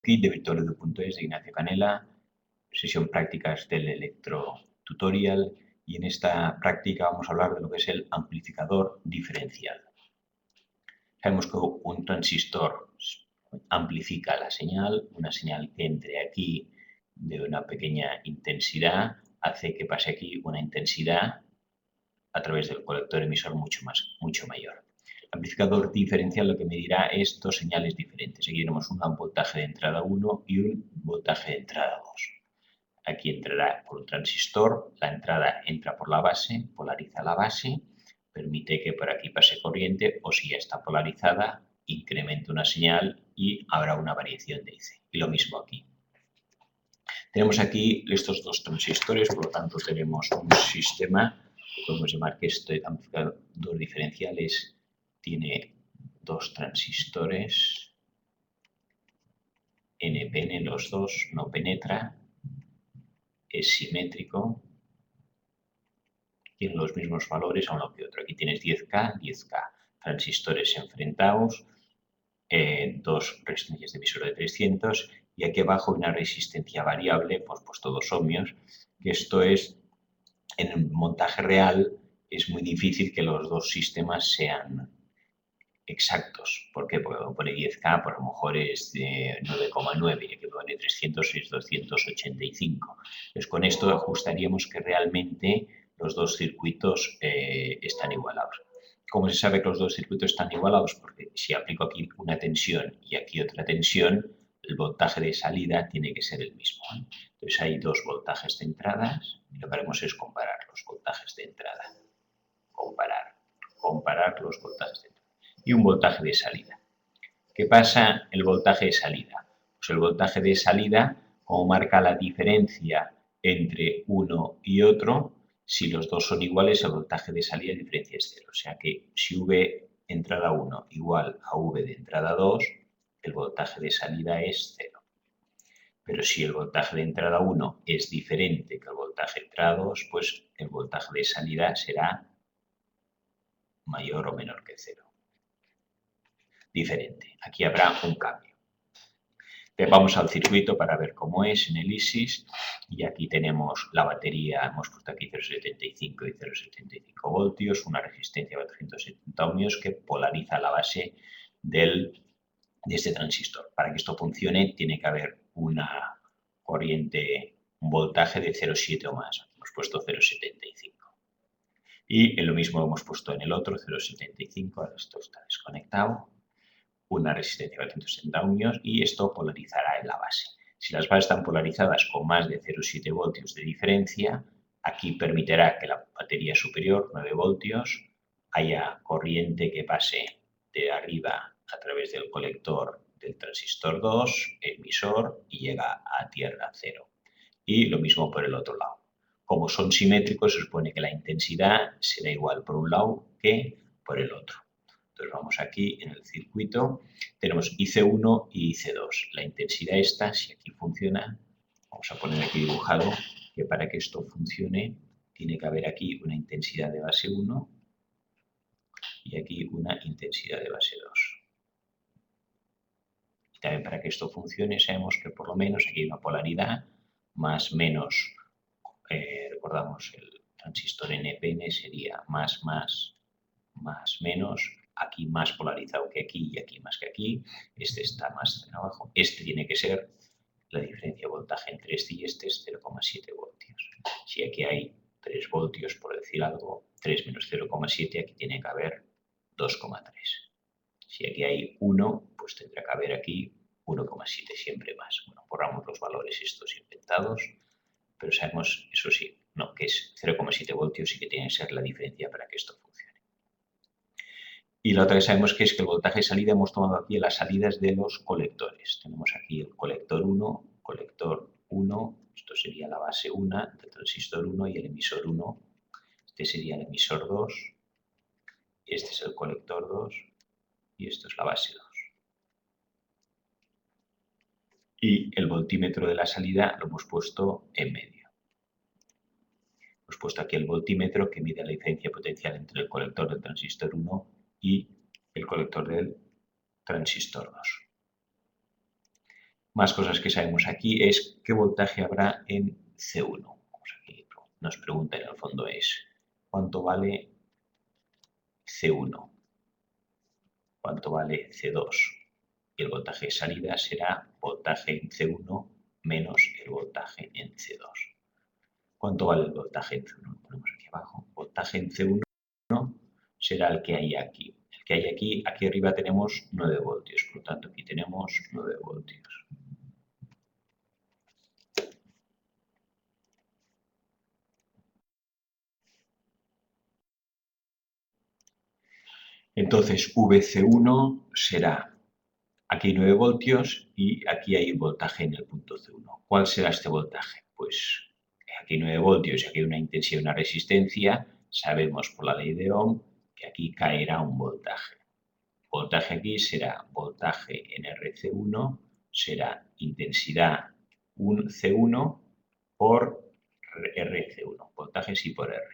Kit de virtualedu.es de Ignacio Canela, sesión prácticas del electrotutorial, y en esta práctica vamos a hablar de lo que es el amplificador diferencial. Sabemos que un transistor amplifica la señal, una señal que entre aquí de una pequeña intensidad hace que pase aquí una intensidad a través del colector emisor mucho mayor. El amplificador diferencial lo que medirá es dos señales diferentes. Aquí tenemos un voltaje de entrada 1 y un voltaje de entrada 2. Aquí entrará por un transistor, la entrada entra por la base, polariza la base, permite que por aquí pase corriente, o si ya está polarizada, incrementa una señal y habrá una variación de IC. Y lo mismo aquí. Tenemos aquí estos dos transistores, por lo tanto tenemos un sistema que podemos llamar que este amplificador diferencial tiene dos transistores, NPN los dos, no penetra, es simétrico, tiene los mismos valores a uno que otro. Aquí tienes 10K, 10K, transistores enfrentados, dos resistencias de emisor de 300 y aquí abajo una resistencia variable, pues todos ohmios, que esto es, en el montaje real, es muy difícil que los dos sistemas sean exactos. ¿Por qué? Porque pone 10K, por lo mejor es de 9,9 y aquí pone 300 es 285. Pues con esto ajustaríamos que realmente los dos circuitos están igualados. ¿Cómo se sabe que los dos circuitos están igualados? Porque si aplico aquí una tensión y aquí otra tensión, el voltaje de salida tiene que ser el mismo. Entonces hay dos voltajes de entradas y lo que haremos es comparar los voltajes de entrada. Comparar los voltajes de entrada. Y un voltaje de salida. ¿Qué pasa el voltaje de salida? Pues el voltaje de salida, como marca la diferencia entre uno y otro, si los dos son iguales, el voltaje de salida de diferencia es cero. O sea que si V entrada 1 igual a V de entrada 2, el voltaje de salida es cero. Pero si el voltaje de entrada 1 es diferente que el voltaje de entrada 2, pues el voltaje de salida será mayor o menor que cero. Diferente. Aquí habrá un cambio. Vamos al circuito para ver cómo es en el ISIS y aquí tenemos la batería, hemos puesto aquí 0,75 y 0,75 voltios, una resistencia de 470 ohmios que polariza la base de este transistor. Para que esto funcione tiene que haber una corriente, un voltaje de 0,7 o más. Hemos puesto 0,75. Y lo mismo hemos puesto en el otro, 0,75, ahora esto está desconectado. Una resistencia de 470 ohmios y esto polarizará en la base. Si las bases están polarizadas con más de 0,7 voltios de diferencia, aquí permitirá que la batería superior, 9 voltios, haya corriente que pase de arriba a través del colector del transistor 2, emisor, y llega a tierra 0. Y lo mismo por el otro lado. Como son simétricos, se supone que la intensidad será igual por un lado que por el otro. Entonces vamos aquí en el circuito, tenemos IC1 y IC2. La intensidad esta, si aquí funciona, vamos a poner aquí dibujado que para que esto funcione tiene que haber aquí una intensidad de base 1 y aquí una intensidad de base 2. Y también para que esto funcione sabemos que por lo menos aquí hay una polaridad más menos, recordamos el transistor NPN sería más menos, aquí más polarizado que aquí y aquí más que aquí, este está más abajo, este tiene que ser la diferencia de voltaje entre este y este es 0,7 voltios. Si aquí hay 3 voltios, por decir algo, 3 menos 0,7, aquí tiene que haber 2,3. Si aquí hay 1, pues tendrá que haber aquí 1,7, siempre más. Bueno, borramos los valores estos inventados, pero sabemos, eso sí, no, que es 0,7 voltios y que tiene que ser la diferencia para que esto funcione. Y la otra que sabemos que es que el voltaje de salida hemos tomado aquí las salidas de los colectores. Tenemos aquí el colector 1, esto sería la base 1 del transistor 1 y el emisor 1. Este sería el emisor 2, este es el colector 2 y esto es la base 2. Y el voltímetro de la salida lo hemos puesto en medio. Hemos puesto aquí el voltímetro que mide la diferencia potencial entre el colector del transistor 1 y el colector del transistor 2. Más cosas que sabemos aquí es qué voltaje habrá en C1. Vamos aquí, nos pregunta en el fondo es cuánto vale C1, cuánto vale C2. Y el voltaje de salida será voltaje en C1 menos el voltaje en C2. ¿Cuánto vale el voltaje en C1? Lo ponemos aquí abajo. Voltaje en C1 será el que hay aquí. El que hay aquí arriba tenemos 9 voltios, por lo tanto aquí tenemos 9 voltios. Entonces VC1 será, aquí hay 9 voltios y aquí hay voltaje en el punto C1. ¿Cuál será este voltaje? Pues aquí hay 9 voltios y aquí hay una intensidad y una resistencia. Sabemos por la ley de Ohm que aquí caerá un voltaje. Voltaje aquí será voltaje en RC1, será intensidad C1 por RC1, voltaje sí por R.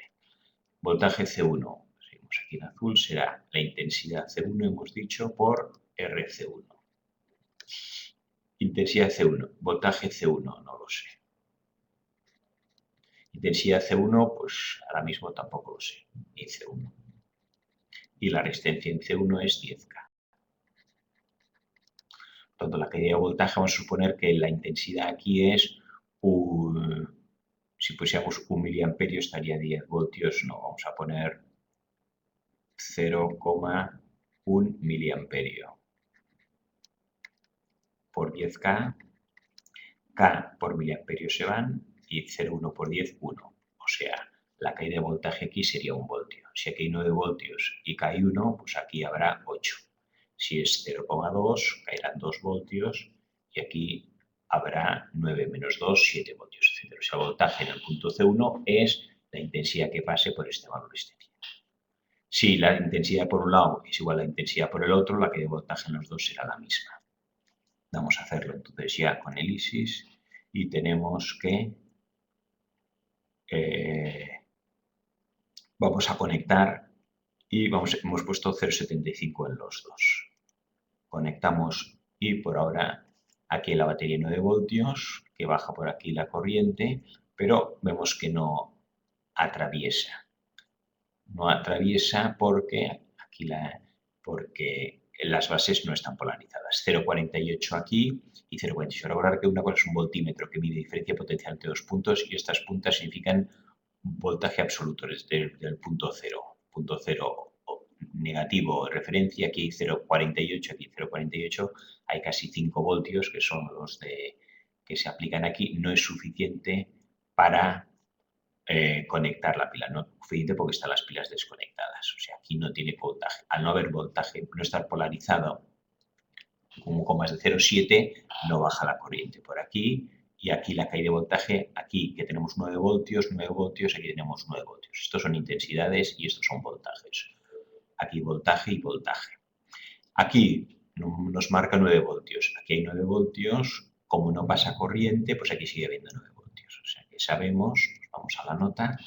Voltaje C1, seguimos aquí en azul, será la intensidad C1, hemos dicho, por RC1. Intensidad C1, voltaje C1, no lo sé. Intensidad C1, pues ahora mismo tampoco lo sé, ni C1. Y la resistencia en C1 es 10K. Por tanto, la caída de voltaje, vamos a suponer que la intensidad aquí es, si pusiéramos 1 miliamperio estaría 10 voltios, no, vamos a poner 0,1 miliamperio por 10K, K por miliamperio se van y 0,1 por 10, 1. O sea, la caída de voltaje aquí sería 1 voltio. Si aquí hay 9 voltios y K hay 1, pues aquí habrá 8. Si es 0,2, caerán 2 voltios y aquí habrá 9 menos 2, 7 voltios, etc. O sea, el voltaje en el punto C1 es la intensidad que pase por este valor resistencia. Si la intensidad por un lado es igual a la intensidad por el otro, la caída de voltaje en los dos será la misma. Vamos a hacerlo entonces ya con el ISIS y tenemos que vamos a conectar y hemos puesto 0,75 en los dos. Conectamos y por ahora aquí la batería 9 voltios, que baja por aquí la corriente, pero vemos que no atraviesa. No atraviesa porque porque las bases no están polarizadas. 0,48 aquí y 0,48. Recordar que una cosa es un voltímetro que mide diferencia potencial entre dos puntos y estas puntas significan voltaje absoluto desde el punto cero negativo de referencia, aquí 0,48, aquí 0,48, hay casi 5 voltios que son los que se aplican aquí, no es suficiente para conectar la pila, no es suficiente porque están las pilas desconectadas, o sea, aquí no tiene voltaje. Al no haber voltaje, no estar polarizado como con más de 0,7, no baja la corriente por aquí y aquí la caída de voltaje, aquí que tenemos 9 voltios, 9 voltios, aquí tenemos 9 voltios. Estos son intensidades y estos son voltajes. Aquí voltaje y voltaje. Aquí nos marca 9 voltios. Aquí hay 9 voltios. Como no pasa corriente, pues aquí sigue habiendo 9 voltios. O sea que sabemos, vamos a la nota,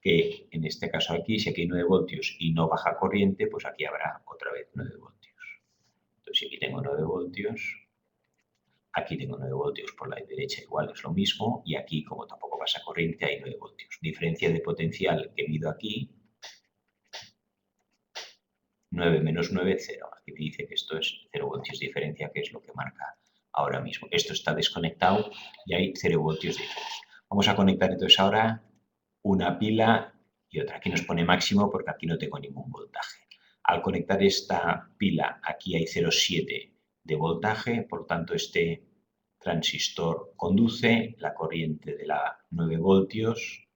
que en este caso aquí, si aquí hay 9 voltios y no baja corriente, pues aquí habrá otra vez 9 voltios. Entonces, si aquí tengo 9 voltios, aquí tengo 9 voltios por la derecha, igual es lo mismo, y aquí, como tampoco pasa corriente, hay 9 voltios. Diferencia de potencial que mido aquí, 9 menos 9, 0. Aquí me dice que esto es 0 voltios de diferencia, que es lo que marca ahora mismo. Esto está desconectado y hay 0 voltios de diferencia. Vamos a conectar entonces ahora una pila y otra. Aquí nos pone máximo porque aquí no tengo ningún voltaje. Al conectar esta pila, aquí hay 0,7 de voltaje, por lo tanto este transistor conduce la corriente de la 9 voltios,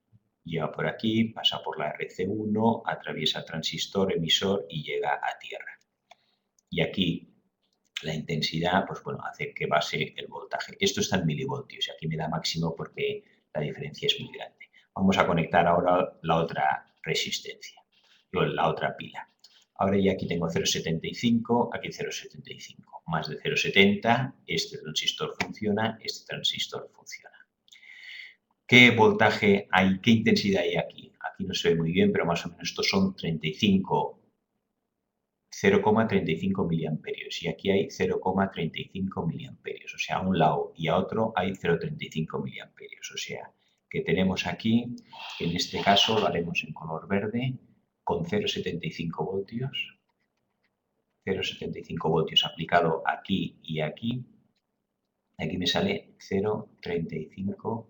llega por aquí, pasa por la RC1, atraviesa transistor, emisor y llega a tierra. Y aquí la intensidad, pues bueno, hace que base el voltaje. Esto está en milivoltios y aquí me da máximo porque la diferencia es muy grande. Vamos a conectar ahora la otra resistencia, la otra pila. Ahora ya aquí tengo 0,75, aquí 0,75. Más de 0,70, este transistor funciona, este transistor funciona. ¿Qué voltaje hay, qué intensidad hay aquí? Aquí no se ve muy bien, pero más o menos estos son 35 0,35 miliamperios y aquí hay 0,35 miliamperios. O sea, a un lado y a otro hay 0,35 miliamperios. O sea, que tenemos aquí, en este caso lo haremos en color verde, con 0,75 voltios. 0,75 voltios aplicado aquí y aquí. Aquí me sale 0,35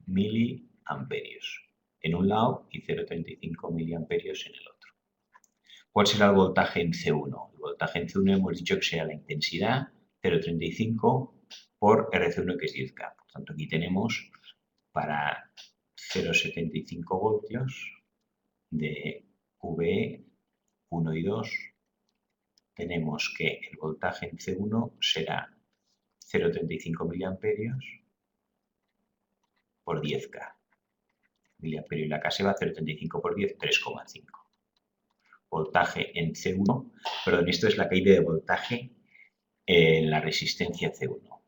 miliamperios en un lado y 0,35 miliamperios en el otro. ¿Cuál será el voltaje en C1? El voltaje en C1 hemos dicho que será la intensidad 0,35 por RC1 que es 10K. Por tanto, aquí tenemos para 0,75 voltios de VE 1 y 2, tenemos que el voltaje en C1 será 0,35 miliamperios por 10K. Miliamperio y la K se va, 0,35 por 10, 3,5. Voltaje en C1, perdón, esto es la caída de voltaje en la resistencia C1.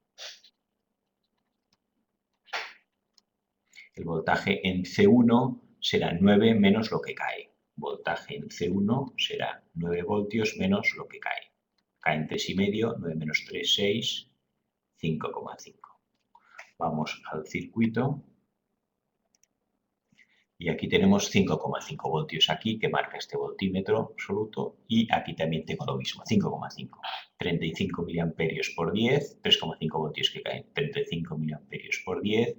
El voltaje en C1 será 9 menos lo que cae. Voltaje en C1 será 9 voltios menos lo que cae. Cae en 3,5, 9 menos 3, 6, 5,5. Vamos al circuito. Y aquí tenemos 5,5 voltios aquí, que marca este voltímetro absoluto. Y aquí también tengo lo mismo, 5,5. 35 miliamperios por 10, 3,5 voltios que caen. 35 miliamperios por 10,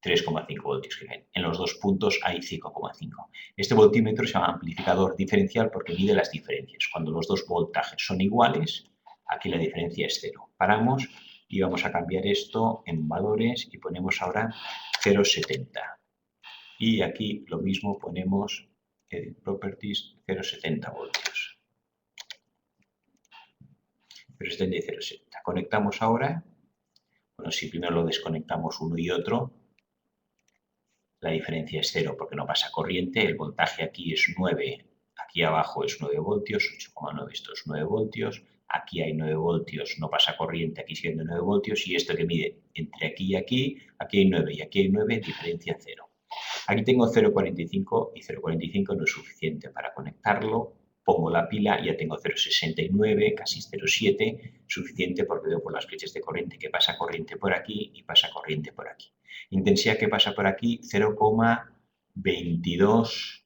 3,5 voltios que caen. En los dos puntos hay 5,5. Este voltímetro se llama amplificador diferencial porque mide las diferencias. Cuando los dos voltajes son iguales, aquí la diferencia es 0. Paramos y vamos a cambiar esto en valores y ponemos ahora 0,70. Y aquí lo mismo ponemos Properties 0,70 voltios. 0,70 y 0,70. Conectamos ahora. Bueno, si primero lo desconectamos uno y otro, la diferencia es 0 porque no pasa corriente. El voltaje aquí es 9, aquí abajo es 9 voltios, 8,9, esto es 9 voltios. Aquí hay 9 voltios, no pasa corriente, aquí siendo 9 voltios. Y esto que mide entre aquí y aquí hay 9 y aquí hay 9, diferencia 0. Aquí tengo 0,45 y 0,45 no es suficiente para conectarlo. Pongo la pila y ya tengo 0,69, casi 0,7, suficiente porque veo por las flechas de corriente que pasa corriente por aquí y pasa corriente por aquí. Intensidad que pasa por aquí, 0,22.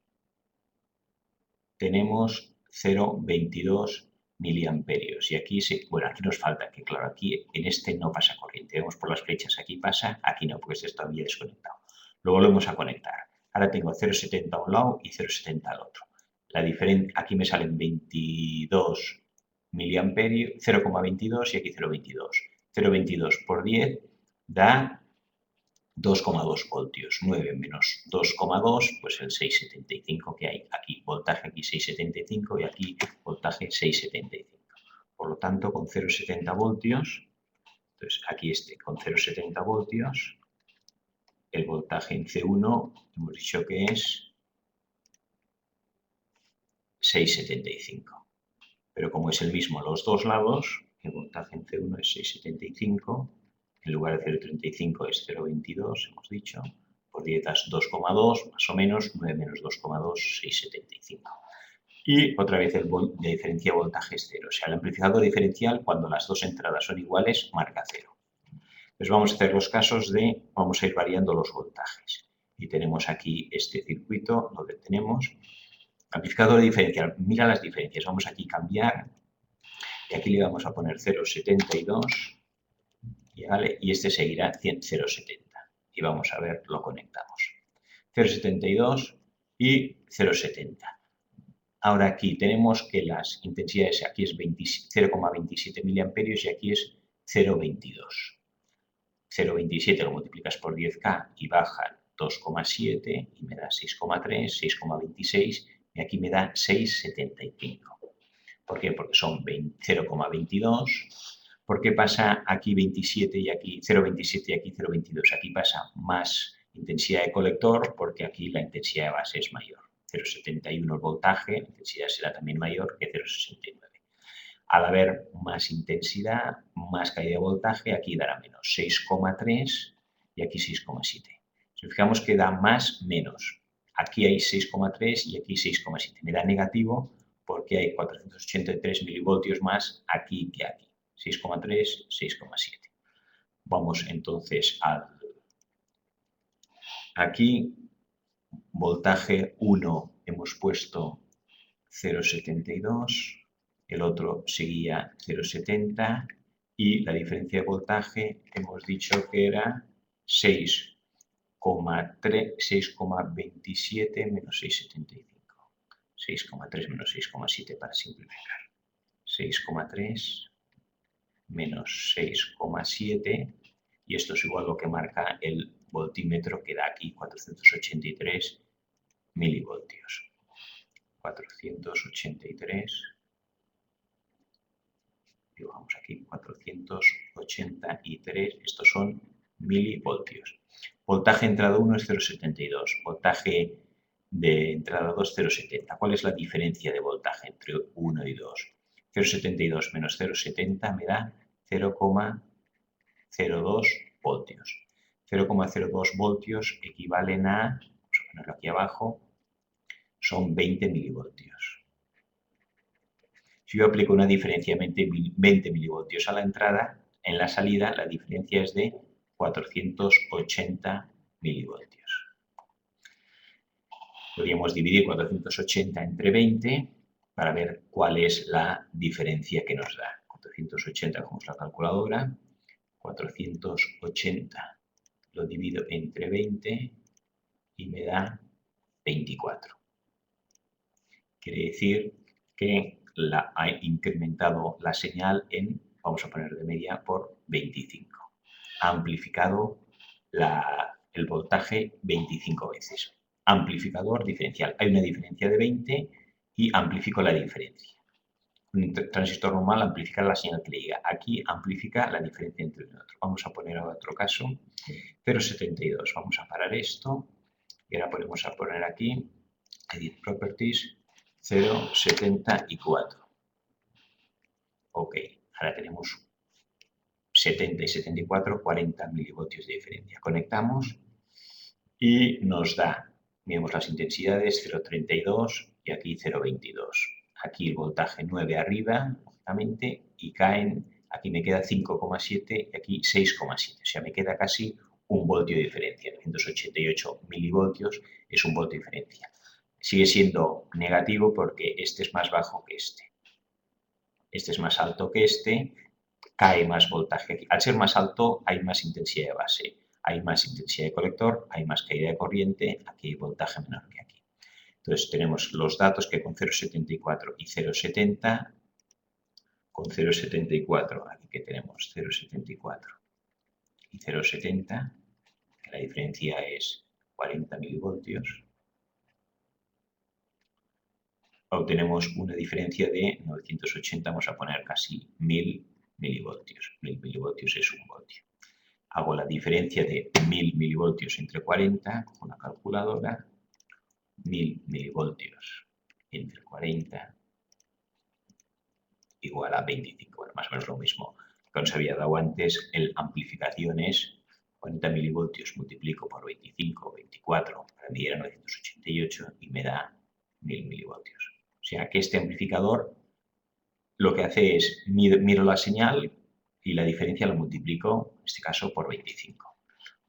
Tenemos 0,22 miliamperios. Y aquí, bueno, aquí nos falta, que claro, aquí en este no pasa corriente. Vemos por las flechas, aquí pasa, aquí no, porque este está todavía desconectado. Lo volvemos a conectar. Ahora tengo 0,70 a un lado y 0,70 al otro. La diferencia, aquí me salen 22 miliamperios, 0,22 y aquí 0,22. 0,22 por 10 da 2,2 voltios. 9 menos 2,2, pues el 6,75 que hay aquí. Voltaje aquí 6,75 y aquí voltaje 6,75. Por lo tanto, con 0,70 voltios, entonces aquí con 0,70 voltios, el voltaje en C1 hemos dicho que es 6,75. Pero como es el mismo a los dos lados, el voltaje en C1 es 6,75. En lugar de 0,35 es 0,22, hemos dicho. Por 10 das 2,2, más o menos. 9 menos 2,2, 6,75. Y otra vez la diferencia de voltaje es 0. O sea, el amplificador diferencial, cuando las dos entradas son iguales, marca 0. Pues vamos a hacer los casos vamos a ir variando los voltajes. Y tenemos aquí este circuito donde tenemos amplificador diferencial. Mira las diferencias. Vamos aquí a cambiar. Y aquí le vamos a poner 0,72. ¿Vale? Y este seguirá 0,70. Y vamos a ver, lo conectamos. 0,72 y 0,70. Ahora aquí tenemos que las intensidades, aquí es 0,27 miliamperios y aquí es 0,22. 0,27 lo multiplicas por 10K y bajan 2,7 y me da 6,3, 6,26 y aquí me da 6,75. ¿Por qué? Porque son 0,22. ¿Por qué pasa aquí 27 y aquí 0,27 y aquí 0,22? Aquí pasa más intensidad de colector porque aquí la intensidad de base es mayor. 0,71 el voltaje, la intensidad será también mayor que 0,69. Al haber más intensidad, más caída de voltaje, aquí dará menos 6,3 y aquí 6,7. Si fijamos que da más, menos. Aquí hay 6,3 y aquí 6,7. Me da negativo porque hay 483 milivoltios más aquí que aquí. 6,3, 6,7. Vamos entonces aquí, voltaje 1 hemos puesto 0,72, el otro seguía 0,70 y la diferencia de voltaje hemos dicho que era 6,27 menos 6,75. 6,3 menos 6,7 para simplificar. 6,3 menos 6,7 y esto es igual a lo que marca el voltímetro que da aquí 483 milivoltios. 483, dibujamos aquí 483, estos son milivoltios. Voltaje entrada 1 es 0,72, voltaje de entrada 2 0,70. ¿Cuál es la diferencia de voltaje entre 1 y 2? 0,72 menos 0,70 me da 0,02 voltios. 0,02 voltios equivalen a, vamos a ponerlo aquí abajo, son 20 milivoltios. Si yo aplico una diferencia de 20 milivoltios a la entrada, en la salida la diferencia es de 480 milivoltios. Podríamos dividir 480 entre 20 para ver cuál es la diferencia que nos da. 480, cogemos la calculadora, 480 lo divido entre 20 y me da 24. Quiere decir que ha incrementado la señal en, vamos a poner de media, por 25. Ha amplificado el voltaje 25 veces. Amplificador diferencial. Hay una diferencia de 20 y amplifico la diferencia. Un transistor normal amplifica la señal que le llega. Aquí amplifica la diferencia entre uno y otro. Vamos a poner a otro caso 0,72. Vamos a parar esto y ahora podemos poner aquí Edit Properties 0,74. Ok, ahora tenemos 70 y 74, 40 milivoltios de diferencia. Conectamos y nos da, miremos las intensidades, 0,32 y aquí 0,22. Aquí el voltaje 9 arriba, lógicamente, y caen, aquí me queda 5,7 y aquí 6,7. O sea, me queda casi un voltio de diferencia. 988 milivoltios es un voltio de diferencia. Sigue siendo negativo porque este es más bajo que este. Este es más alto que este, cae más voltaje aquí. Al ser más alto hay más intensidad de base, hay más intensidad de colector, hay más caída de corriente, aquí hay voltaje menor que aquí. Entonces tenemos los datos que con 0,74 y 0,70, con 0,74, aquí que tenemos 0,74 y 0,70, que la diferencia es 40 milivoltios, obtenemos una diferencia de 980, vamos a poner casi 1000 milivoltios. 1000 milivoltios es un voltio. Hago la diferencia de 1000 milivoltios entre 40 con la calculadora. 1000 milivoltios entre 40 igual a 25. Bueno, más o menos lo mismo que os había dado antes. El amplificación es 40 milivoltios multiplico por 25, 24, para mí era 988 y me da 1000 milivoltios. O sea que este amplificador lo que hace es miro la señal y la diferencia la multiplico, en este caso, por 25.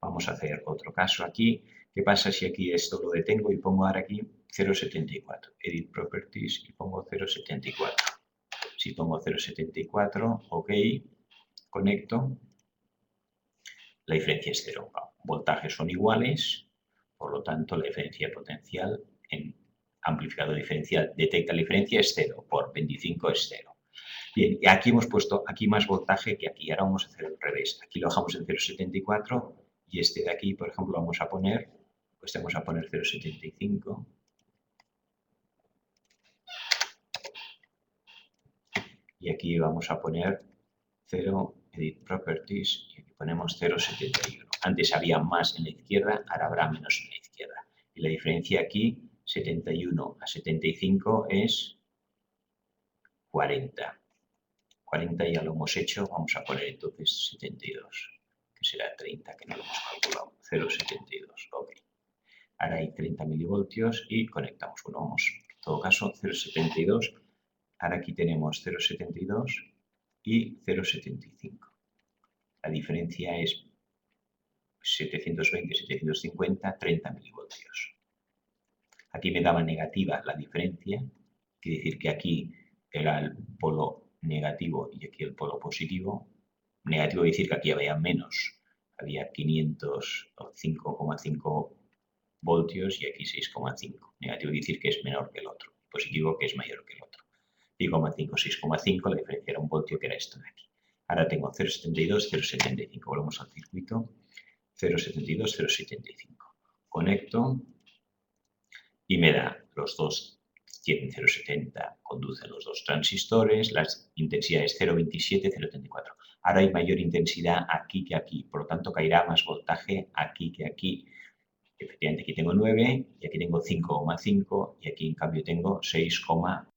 Vamos a hacer otro caso aquí. ¿Qué pasa si aquí esto lo detengo y pongo ahora aquí 0,74? Edit Properties y pongo 0,74. Si pongo 0,74, ok, conecto, la diferencia es 0. Voltajes son iguales, por lo tanto la diferencia potencial en amplificador diferencial detecta la diferencia es 0, por 25 es 0. Bien, y aquí hemos puesto aquí más voltaje que aquí. Ahora vamos a hacer al revés. Aquí lo dejamos en 0,74 y este de aquí, por ejemplo, vamos a poner, pues vamos a poner 0,75. Y aquí vamos a poner 0, Edit Properties, y aquí ponemos 0,71. Antes había más en la izquierda, ahora habrá menos en la izquierda. Y la diferencia aquí, 71 a 75, es 40. 40 ya lo hemos hecho, vamos a poner entonces 72, que será 30, que no lo hemos calculado, 0,72, ok. Ahora hay 30 milivoltios y conectamos. Bueno, vamos, en todo caso, 0,72 Ahora aquí tenemos 0,72 y 0,75. La diferencia es 720, 750, 30 milivoltios. Aquí me daba negativa la diferencia, quiere decir que aquí era el polo negativo y aquí el polo positivo. Negativo quiere decir que aquí había menos, había 505,5 voltios y aquí 6,5. Negativo quiere decir que es menor que el otro, positivo que es mayor que el otro. 5,5, 6,5, la diferencia era un voltio que era esto de aquí. Ahora tengo 0,72, 0,75. Volvemos al circuito. 0,72, 0,75. Conecto y me da los dos tienen 0,70, conducen los dos transistores, las intensidades 0,27, 0,34. Ahora hay mayor intensidad aquí que aquí, por lo tanto caerá más voltaje aquí que aquí. Efectivamente aquí tengo 9 y aquí tengo 5,5 y aquí en cambio tengo 6,5.